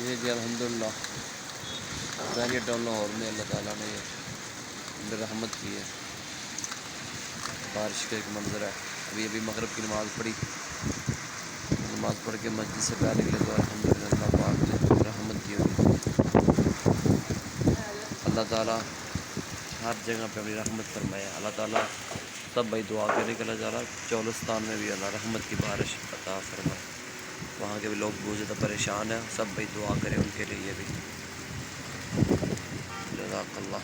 ये जी अल्हम्दुलिल्लाह barrier town Lahore में अल्लाह ताला ने रहमत की है। बारिश का एक मंज़र है। अभी अभी मगरिब की नमाज़ पढ़ी, नमाज़ पढ़ के मस्जिद से बाहर निकले तो अल्हम्दुलिल्लाह अल्लाह पाक ने रहमत की हुई। अल्लाह ताला हर जगह पे अपनी रहमत फरमाए। अल्लाह ताला सब भाई दुआ करें कि अल्लाह ताला चौलिस्तान में भी अल्लाह रहमत की बारिश अता फरमाए। वहाँ के भी लोग बहुत ज़्यादा परेशान हैं, सब भाई दुआ करें उनके लिए भी। जज़ाकल्लाह।